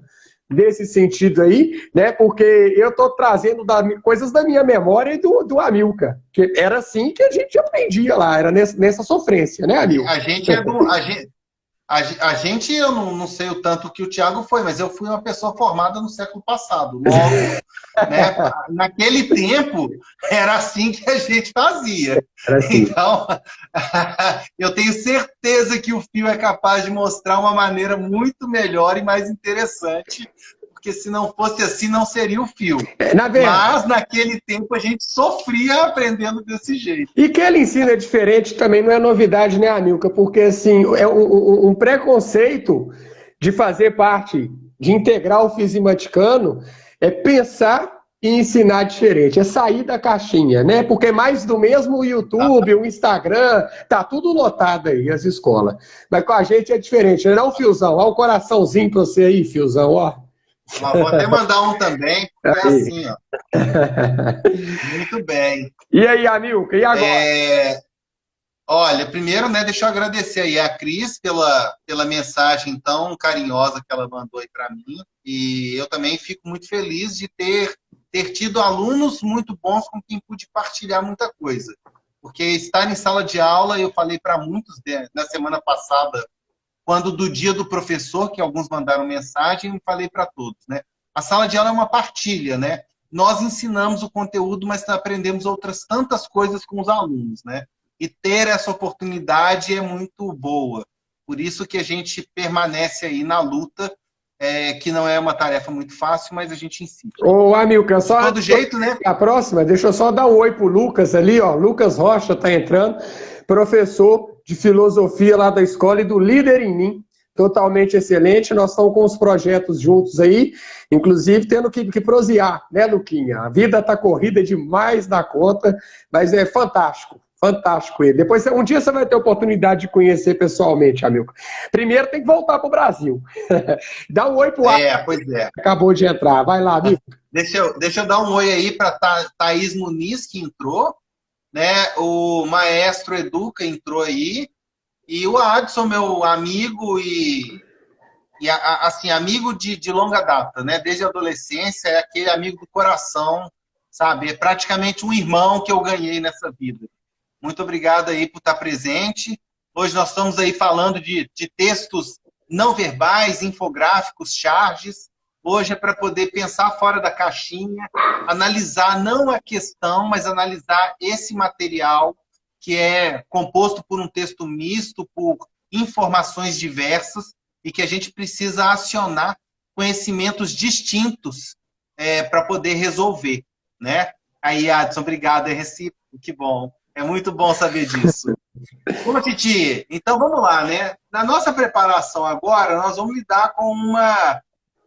desse sentido aí, né? Porque eu estou trazendo coisas da minha memória e do Amilcar. Que era assim que a gente aprendia lá, era nessa sofrência, né, Amilcar? A gente, eu não sei o tanto que o Thiago foi, mas eu fui uma pessoa formada no século passado. Logo, né, naquele tempo, era assim que a gente fazia. Assim. Então, eu tenho certeza que o Fio é capaz de mostrar uma maneira muito melhor e mais interessante, porque se não fosse assim, não seria o Fio. Mas, naquele tempo, a gente sofria aprendendo desse jeito. E que ele ensina diferente também não é novidade, né, Amilcar? Porque, assim, é um preconceito de fazer parte, de integrar o fisimaticano, é pensar e ensinar diferente, é sair da caixinha, né? Porque mais do mesmo o YouTube, o Instagram, tá tudo lotado aí, as escolas. Mas com a gente é diferente, não é o Fiozão? Olha o coraçãozinho pra você aí, Fiozão, ó. Vou até mandar um também, porque é assim, ó. Muito bem. E aí, Amilcar, e agora? Olha, primeiro, né, deixa eu agradecer aí a Cris pela mensagem tão carinhosa que ela mandou aí para mim. E eu também fico muito feliz de ter tido alunos muito bons com quem pude partilhar muita coisa. Porque estar em sala de aula, eu falei para muitos na semana passada, quando do dia do professor, que alguns mandaram mensagem, eu falei para todos, né? A sala de aula é uma partilha, né? Nós ensinamos o conteúdo, mas aprendemos outras tantas coisas com os alunos, né? E ter essa oportunidade é muito boa. Por isso que a gente permanece aí na luta, que não é uma tarefa muito fácil, mas a gente insiste. Ô, Amilcar, só de todo jeito, né? A próxima, deixa eu só dar um oi pro Lucas ali, ó. Lucas Rocha tá entrando, professor de filosofia lá da escola e do Líder em Mim. Totalmente excelente, nós estamos com os projetos juntos aí, inclusive tendo que prosear, né, Luquinha? A vida tá corrida demais da conta, mas é fantástico. Fantástico ele. Depois, um dia você vai ter a oportunidade de conhecer pessoalmente, Amilcar. Primeiro tem que voltar pro Brasil. Dá um oi pro pois é. Acabou de entrar. Vai lá, Amilcar. Deixa eu dar um oi aí para Thaís Muniz, que entrou, né? O Maestro Educa entrou aí. E o Adson, meu amigo assim, amigo de longa data, né? Desde a adolescência, é aquele amigo do coração, sabe? É praticamente um irmão que eu ganhei nessa vida. Muito obrigado aí por estar presente. Hoje nós estamos aí falando de textos não verbais, infográficos, charges. Hoje é para poder pensar fora da caixinha, analisar não a questão, mas analisar esse material que é composto por um texto misto, por informações diversas e que a gente precisa acionar conhecimentos distintos para poder resolver, né? Aí, Adson, obrigado, é recíproco, que bom. É muito bom saber disso. Bom, Titi, então vamos lá, né? Na nossa preparação agora, nós vamos lidar com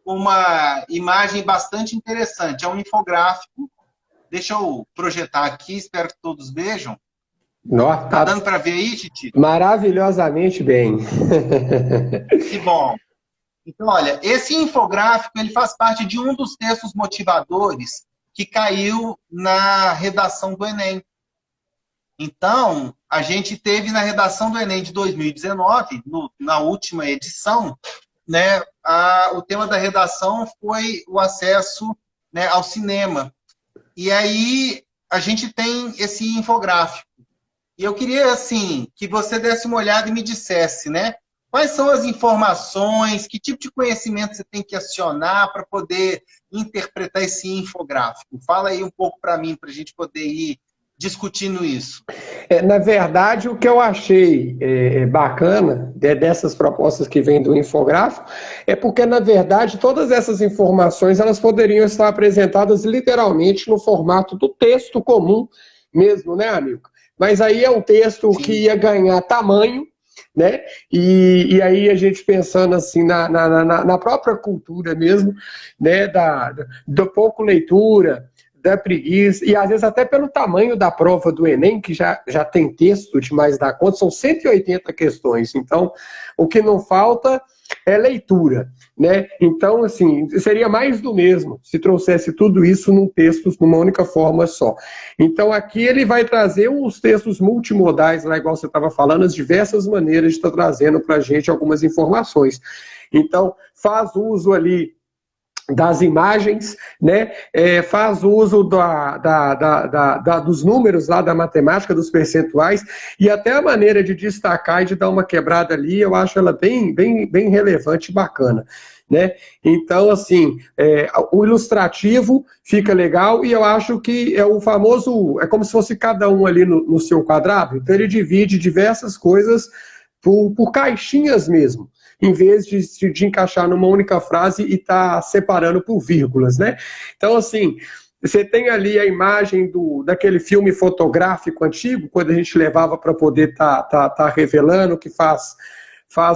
uma imagem bastante interessante. É um infográfico. Deixa eu projetar aqui, espero que todos vejam. Nossa, tá dando para ver aí, Titi? Maravilhosamente bem. Que bom. Então, olha, esse infográfico ele faz parte de um dos textos motivadores que caiu na redação do Enem. Então, a gente teve na redação do Enem de 2019, na última edição, né, o tema da redação foi o acesso, né, ao cinema. E aí a gente tem esse infográfico. E eu queria, assim, que você desse uma olhada e me dissesse, né, quais são as informações, que tipo de conhecimento você tem que acionar para poder interpretar esse infográfico. Fala aí um pouco para mim, para a gente poder ir discutindo isso. Na verdade, o que eu achei bacana dessas propostas que vêm do infográfico é porque, na verdade, todas essas informações elas poderiam estar apresentadas literalmente no formato do texto comum mesmo, né, amigo? Mas aí é um texto Sim. que ia ganhar tamanho, né? E aí a gente pensando assim na própria cultura mesmo, né? Da pouco leitura, da preguiça, e às vezes até pelo tamanho da prova do Enem, que já tem texto demais da conta, são 180 questões, então o que não falta é leitura, né? Então, assim, seria mais do mesmo se trouxesse tudo isso num texto, numa única forma só. Então, aqui ele vai trazer os textos multimodais, lá igual você estava falando, as diversas maneiras de estar trazendo para a gente algumas informações. Então, faz uso ali das imagens, né? Faz uso dos números lá da matemática, dos percentuais, e até a maneira de destacar e de dar uma quebrada ali, eu acho ela bem relevante e bacana. Né? Então, assim, o ilustrativo fica legal e eu acho que é o famoso, é como se fosse cada um ali no seu quadrado, então ele divide diversas coisas por caixinhas mesmo, em vez de encaixar numa única frase e estar separando por vírgulas, né? Então, assim, você tem ali a imagem daquele filme fotográfico antigo, quando a gente levava para poder tá revelando, que faz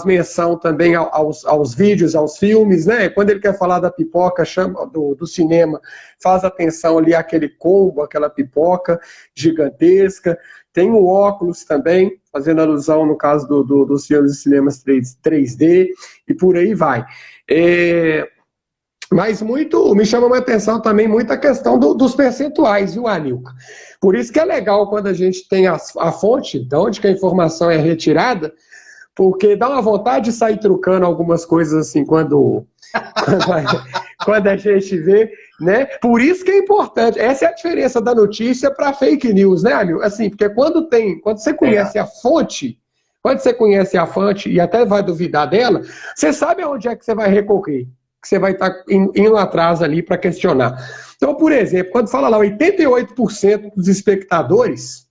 menção também aos vídeos, aos filmes, né? Quando ele quer falar da pipoca, chama do cinema, faz atenção ali àquele combo, aquela pipoca gigantesca. Tem o óculos também, fazendo alusão, no caso dos filmes de cinemas 3D, e por aí vai. Mas me chama a atenção também muito a questão dos percentuais, viu, Anilka? Por isso que é legal quando a gente tem a fonte, de onde que a informação é retirada, porque dá uma vontade de sair trucando algumas coisas assim quando a gente vê, né? Por isso que é importante. Essa é a diferença da notícia para fake news, né, amigo? Assim, porque quando você conhece a fonte, e até vai duvidar dela, você sabe aonde é que você vai recorrer, que você vai estar indo atrás ali para questionar. Então, por exemplo, quando fala lá 88% dos espectadores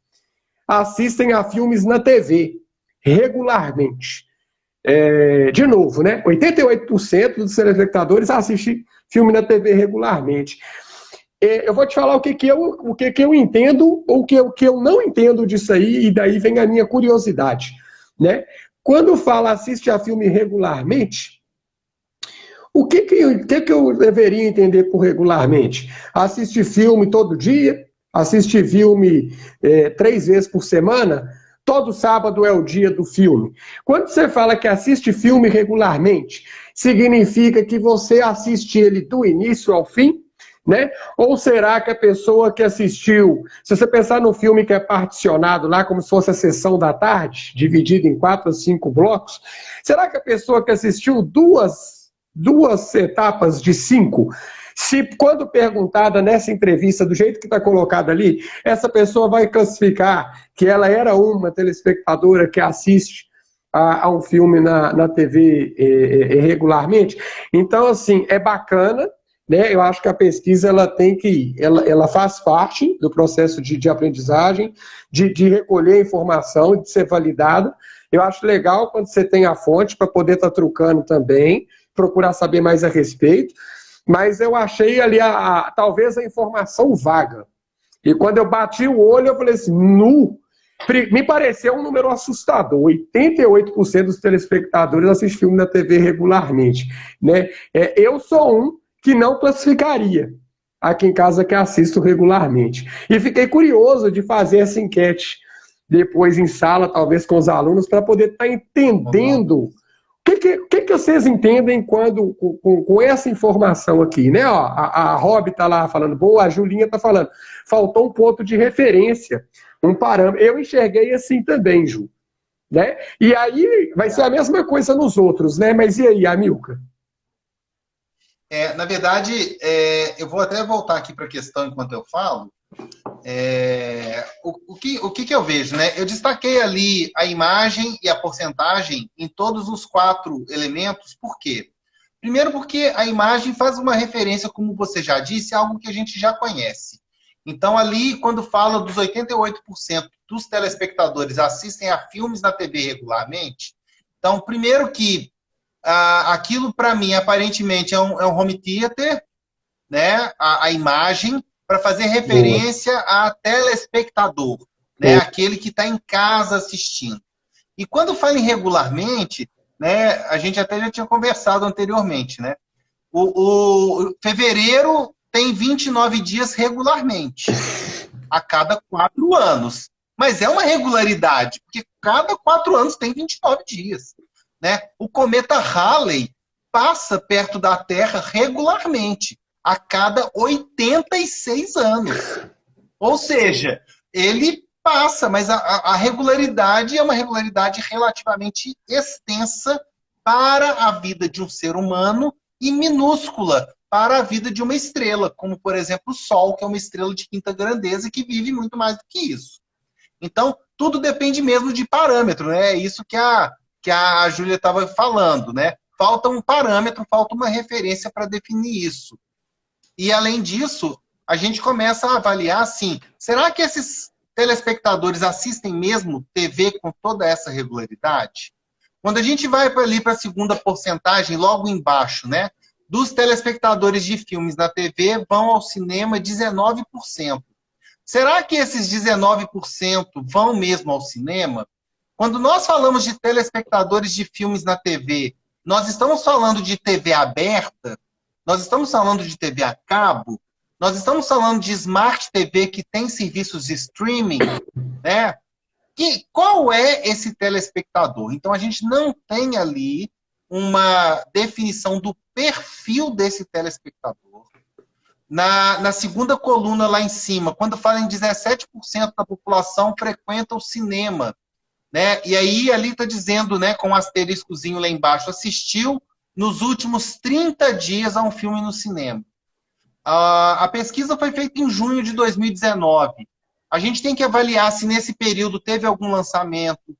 assistem a filmes na TV regularmente. De novo, né? 88% dos telespectadores assistem filme na TV regularmente. Eu vou te falar o que eu entendo ou o que eu não entendo disso aí, e daí vem a minha curiosidade, né? Quando fala assiste a filme regularmente, o que eu deveria entender por regularmente? Assistir filme todo dia? Assistir filme 3 vezes por semana? Todo sábado é o dia do filme. Quando você fala que assiste filme regularmente, significa que você assiste ele do início ao fim, né? Ou será que a pessoa que assistiu, se você pensar no filme que é particionado lá, como se fosse a sessão da tarde, dividido em 4 ou 5 blocos, será que a pessoa que assistiu duas etapas de 5, se quando perguntada nessa entrevista, do jeito que está colocado ali, essa pessoa vai classificar que ela era uma telespectadora que assiste a um filme na TV regularmente? Então, assim, é bacana, né? Eu acho que a pesquisa ela faz parte do processo de aprendizagem, de recolher informação, de ser validada. Eu acho legal quando você tem a fonte para poder estar trucando também, procurar saber mais a respeito. Mas eu achei ali talvez a informação vaga. E quando eu bati o olho, eu falei assim, me pareceu um número assustador. 88% dos telespectadores assistem filme na TV regularmente, né? Eu sou um que não classificaria aqui em casa que assisto regularmente. E fiquei curioso de fazer essa enquete depois em sala, talvez com os alunos, para poder estar entendendo que vocês entendem quando com essa informação aqui, né? Ó, a Rob está lá falando, boa, a Julinha está falando, faltou um ponto de referência, um parâmetro. Eu enxerguei assim também, Ju. Né? E aí vai ser a mesma coisa nos outros, né? Mas e aí, Amilcar? Na verdade, eu vou até voltar aqui para a questão enquanto eu falo. O que eu vejo, né? Eu destaquei ali a imagem e a porcentagem em todos os 4 elementos. Por quê? Primeiro porque a imagem faz uma referência, como você já disse, a algo que a gente já conhece. Então, ali, quando fala dos 88% dos telespectadores assistem a filmes na TV regularmente, então, primeiro que aquilo, para mim, aparentemente é um home theater, né? A imagem, para fazer Boa. referência a telespectador, né? Boa. Aquele que está em casa assistindo. E quando fala em regularmente, né? A gente até já tinha conversado anteriormente, né? O fevereiro tem 29 dias regularmente, a cada 4 anos. Mas é uma regularidade, porque cada 4 anos tem 29 dias. Né? O cometa Halley passa perto da Terra regularmente, a cada 86 anos. Ou seja, ele passa, mas a regularidade é uma regularidade relativamente extensa para a vida de um ser humano e minúscula para a vida de uma estrela, como, por exemplo, o Sol, que é uma estrela de quinta grandeza e que vive muito mais do que isso. Então, tudo depende mesmo de parâmetro, né? É isso que a Júlia estava falando, né? Falta um parâmetro, falta uma referência para definir isso. E, além disso, a gente começa a avaliar, assim, será que esses telespectadores assistem mesmo TV com toda essa regularidade? Quando a gente vai ali para a segunda porcentagem, logo embaixo, né? Dos telespectadores de filmes na TV vão ao cinema 19%. Será que esses 19% vão mesmo ao cinema? Quando nós falamos de telespectadores de filmes na TV, nós estamos falando de TV aberta? Nós estamos falando de TV a cabo? Nós estamos falando de Smart TV que tem serviços de streaming? Né? Qual é esse telespectador? Então, a gente não tem ali uma definição do perfil desse telespectador. Na segunda coluna lá em cima, quando fala em 17% da população frequenta o cinema, né? E aí ali está dizendo, né, com um asteriscozinho lá embaixo, assistiu nos últimos 30 dias a um filme no cinema. A pesquisa foi feita em junho de 2019. A gente tem que avaliar se nesse período teve algum lançamento,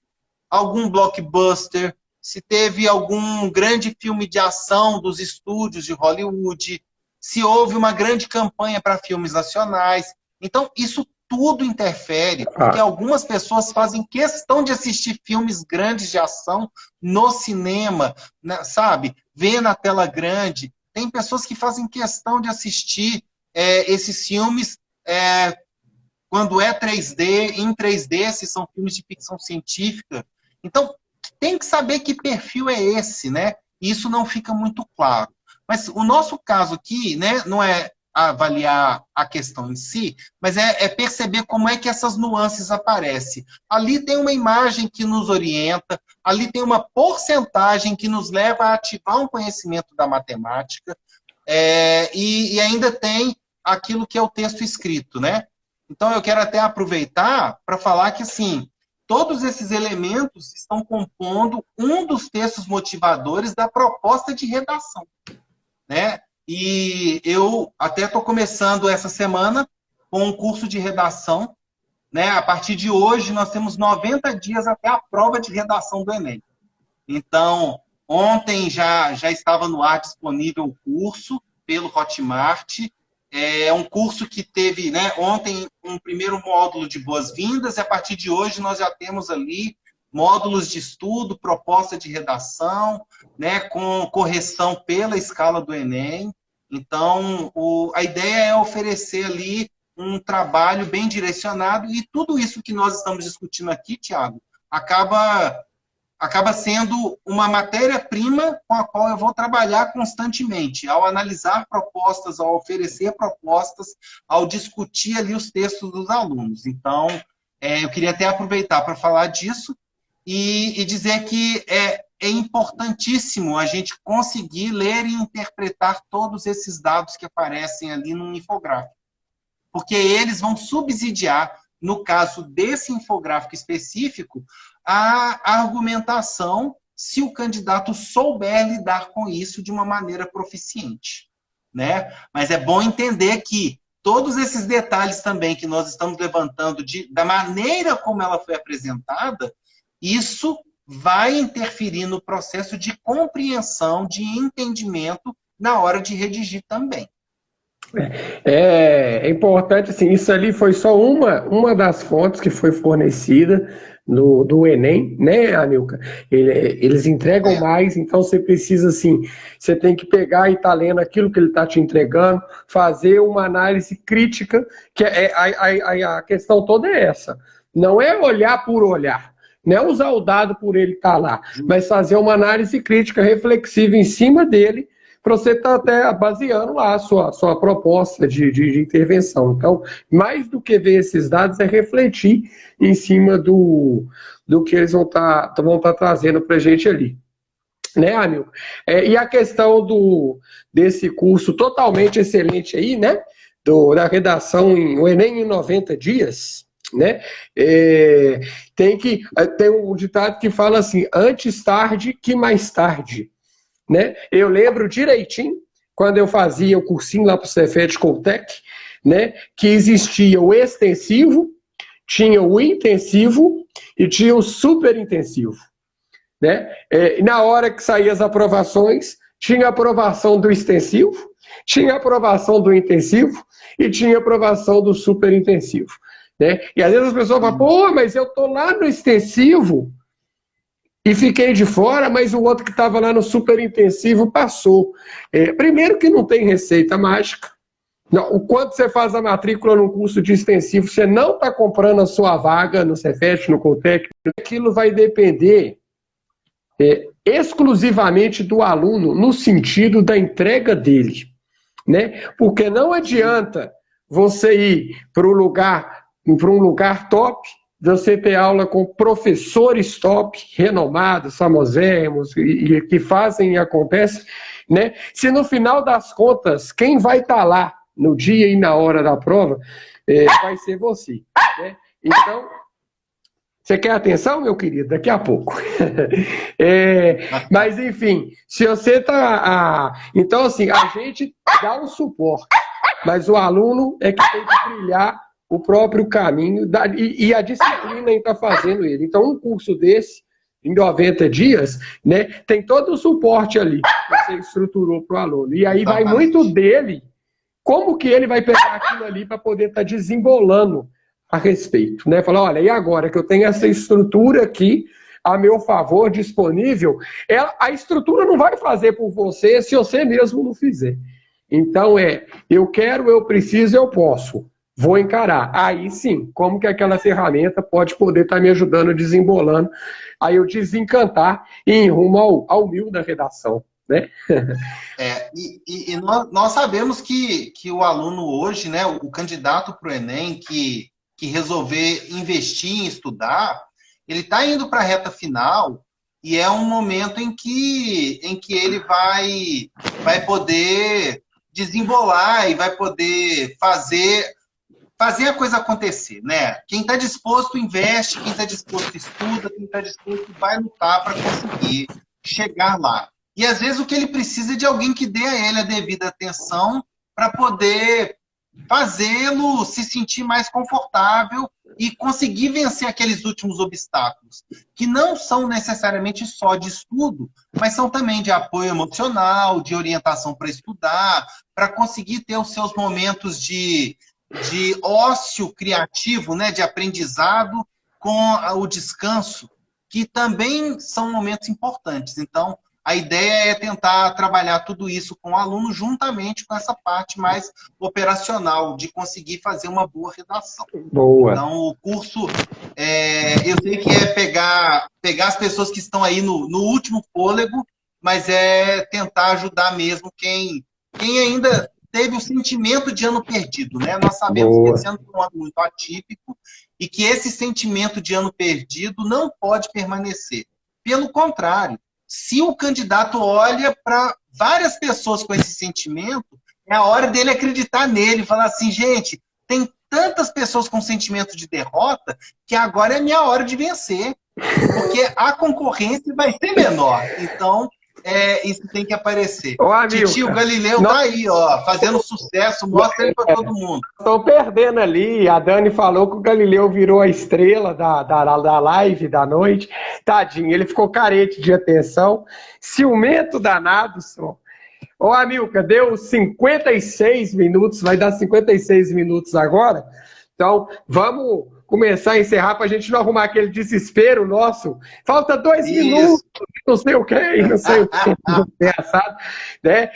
algum blockbuster, se teve algum grande filme de ação dos estúdios de Hollywood, se houve uma grande campanha para filmes nacionais. Então, isso tudo interfere, porque algumas pessoas fazem questão de assistir filmes grandes de ação no cinema, né, sabe? Ver na tela grande. Tem pessoas que fazem questão de assistir esses filmes quando é 3D, em 3D, se são filmes de ficção científica. Então, tem que saber que perfil é esse, né? Isso não fica muito claro. Mas o nosso caso aqui, né, não é avaliar a questão em si, mas é perceber como é que essas nuances aparecem. Ali tem uma imagem que nos orienta, ali tem uma porcentagem que nos leva a ativar um conhecimento da matemática, e ainda tem aquilo que é o texto escrito, né? Então, eu quero até aproveitar para falar que, assim, todos esses elementos estão compondo um dos textos motivadores da proposta de redação, né? E eu até estou começando essa semana com um curso de redação, né? A partir de hoje, nós temos 90 dias até a prova de redação do Enem. Então, ontem já estava no ar disponível o curso pelo Hotmart. É um curso que teve, né, ontem um primeiro módulo de boas-vindas, e a partir de hoje nós já temos ali módulos de estudo, proposta de redação, né, com correção pela escala do Enem. Então, a ideia é oferecer ali um trabalho bem direcionado, e tudo isso que nós estamos discutindo aqui, Thiago, acaba sendo uma matéria-prima com a qual eu vou trabalhar constantemente, ao analisar propostas, ao oferecer propostas, ao discutir ali os textos dos alunos. Então, eu queria até aproveitar para falar disso e dizer que é importantíssimo a gente conseguir ler e interpretar todos esses dados que aparecem ali no infográfico, porque eles vão subsidiar, no caso desse infográfico específico, a argumentação, se o candidato souber lidar com isso de uma maneira proficiente, né? Mas é bom entender que todos esses detalhes também que nós estamos levantando da maneira como ela foi apresentada, isso vai interferir no processo de compreensão, de entendimento na hora de redigir também. É importante, assim, isso ali foi só uma das fontes que foi fornecida do Enem, né, Anilka? Eles entregam mais, então você precisa, assim, você tem que pegar e estar lendo aquilo que ele está te entregando, fazer uma análise crítica, que a questão toda é essa. Não é olhar por olhar, não é usar o dado por ele estar lá, mas fazer uma análise crítica, reflexiva em cima dele, para você estar até baseando lá a sua proposta de intervenção. Então, mais do que ver esses dados, é refletir em cima do que eles vão estar trazendo para a gente ali. Né, Anil? E a questão desse curso totalmente excelente aí, né? Da redação o Enem em 90 dias, né? Tem um ditado que fala assim, antes tarde que mais tarde. Né? Eu lembro direitinho, quando eu fazia o cursinho lá para o Cefet Coltec, né, que existia o extensivo, tinha o intensivo e tinha o super intensivo. Né? Na hora que saíam as aprovações, tinha aprovação do extensivo, tinha aprovação do intensivo e tinha aprovação do super intensivo. Né? E às vezes as pessoas falam, pô, mas eu estou lá no extensivo e fiquei de fora, mas o outro que estava lá no super intensivo passou. Primeiro que não tem receita mágica. Não, o quanto você faz a matrícula num curso de extensivo, você não está comprando a sua vaga no Cefet, no Coltec. Aquilo vai depender exclusivamente do aluno, no sentido da entrega dele. Né? Porque não adianta você ir para um lugar top, você ter aula com professores top, renomados, famosérrimos, e que fazem e acontecem, né? Se no final das contas, quem vai estar lá no dia e na hora da prova vai ser você. Né? Então, você quer atenção, meu querido? Daqui a pouco. Mas, enfim, se você está... Então, assim, a gente dá um suporte, mas o aluno é que tem que trilhar o próprio caminho e a disciplina está fazendo ele. Então, um curso desse, em 90 dias, né, tem todo o suporte ali que você estruturou para o aluno. E aí vai muito dele, como que ele vai pegar aquilo ali para poder estar desembolando a respeito. Né? Falar, olha, e agora que eu tenho essa estrutura aqui a meu favor, disponível, a estrutura não vai fazer por você se você mesmo não fizer. Então, eu quero, eu preciso, eu posso. Vou encarar. Aí sim, como que aquela ferramenta pode poder estar me ajudando, desembolando, aí eu desencantar e ir rumo ao mil da redação. Né? E nós sabemos que o aluno hoje, né, o candidato para o Enem, que resolver investir em estudar, ele está indo para a reta final e é um momento em que ele vai poder desembolar e vai poder fazer a coisa acontecer, né? Quem está disposto investe, quem está disposto estuda, quem está disposto vai lutar para conseguir chegar lá. E às vezes o que ele precisa é de alguém que dê a ele a devida atenção para poder fazê-lo se sentir mais confortável e conseguir vencer aqueles últimos obstáculos, que não são necessariamente só de estudo, mas são também de apoio emocional, de orientação para estudar, para conseguir ter os seus momentos de ócio criativo, né, de aprendizado com o descanso, que também são momentos importantes. Então, a ideia é tentar trabalhar tudo isso com o aluno juntamente com essa parte mais operacional, de conseguir fazer uma boa redação. Boa. Então, o curso, eu sei que é pegar as pessoas que estão aí no último fôlego, mas é tentar ajudar mesmo quem ainda teve o sentimento de ano perdido, né? Nós sabemos que esse ano foi um ano muito atípico e que esse sentimento de ano perdido não pode permanecer. Pelo contrário, se o candidato olha para várias pessoas com esse sentimento, é a hora dele acreditar nele, falar assim, gente, tem tantas pessoas com sentimento de derrota que agora é minha hora de vencer, porque a concorrência vai ser menor. Então, isso tem que aparecer. Ô, amigo, Titio Galileu tá aí, ó, fazendo sucesso, mostra ele para todo mundo. Estou perdendo ali. A Dani falou que o Galileu virou a estrela da live da noite. Tadinho, ele ficou carente de atenção. Ciumento danado, só. Ô, Amilca, deu 56 minutos, vai dar 56 minutos agora. Então, vamos começar a encerrar para a gente não arrumar aquele desespero nosso. Falta 2 minutos, não sei o que, não sei o que. Engraçado, né?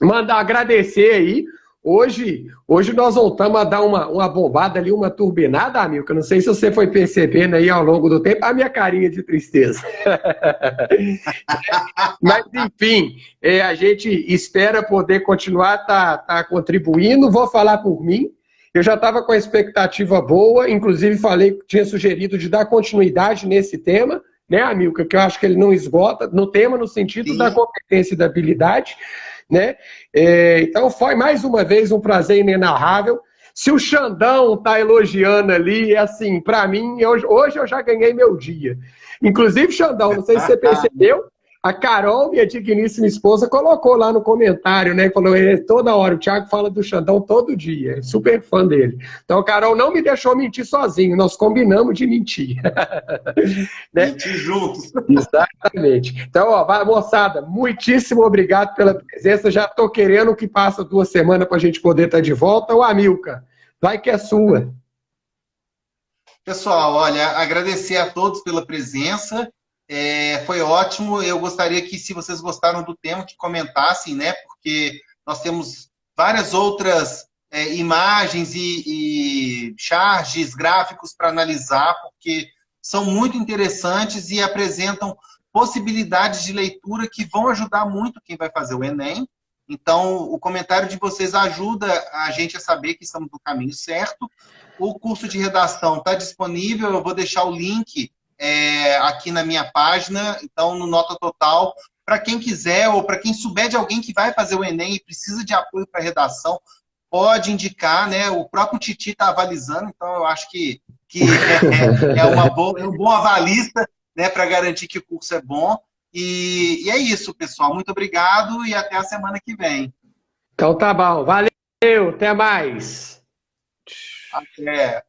Mandar agradecer aí. Hoje nós voltamos a dar uma bombada ali, uma turbinada, Amilca. Não sei se você foi percebendo aí ao longo do tempo a minha carinha de tristeza. Mas, enfim, a gente espera poder continuar tá contribuindo. Vou falar por mim. Eu já estava com a expectativa boa, inclusive tinha sugerido de dar continuidade nesse tema, né, Amilca? Que eu acho que ele não esgota no tema, no sentido da competência e da habilidade. Né? Então foi mais uma vez um prazer inenarrável. Se o Xandão tá elogiando ali, assim, para mim, hoje eu já ganhei meu dia. Inclusive, Xandão, não sei se você percebeu, a Carol, minha digníssima esposa, colocou lá no comentário, né? Falou, toda hora, o Thiago fala do Xandão todo dia, super fã dele. Então, a Carol não me deixou mentir sozinho, nós combinamos de mentir. Né? Mentir juntos. Exatamente. Então, ó, moçada, muitíssimo obrigado pela presença. Já estou querendo que passa 2 semanas para a gente poder estar de volta. Ô, Amilca, vai que é sua. Pessoal, olha, agradecer a todos pela presença. Foi ótimo. Eu gostaria que, se vocês gostaram do tema, que comentassem, né? Porque nós temos várias outras imagens e charges, gráficos para analisar, porque são muito interessantes e apresentam possibilidades de leitura que vão ajudar muito quem vai fazer o Enem. Então, o comentário de vocês ajuda a gente a saber que estamos no caminho certo. O curso de redação está disponível, eu vou deixar o link aqui na minha página, então no Nota Total, para quem quiser ou para quem souber de alguém que vai fazer o Enem e precisa de apoio para redação, pode indicar, né? O próprio Titi está avalizando, então eu acho que é um bom avalista, né, para garantir que o curso é bom. E é isso, pessoal. Muito obrigado e até a semana que vem. Então tá bom. Valeu, até mais. Até.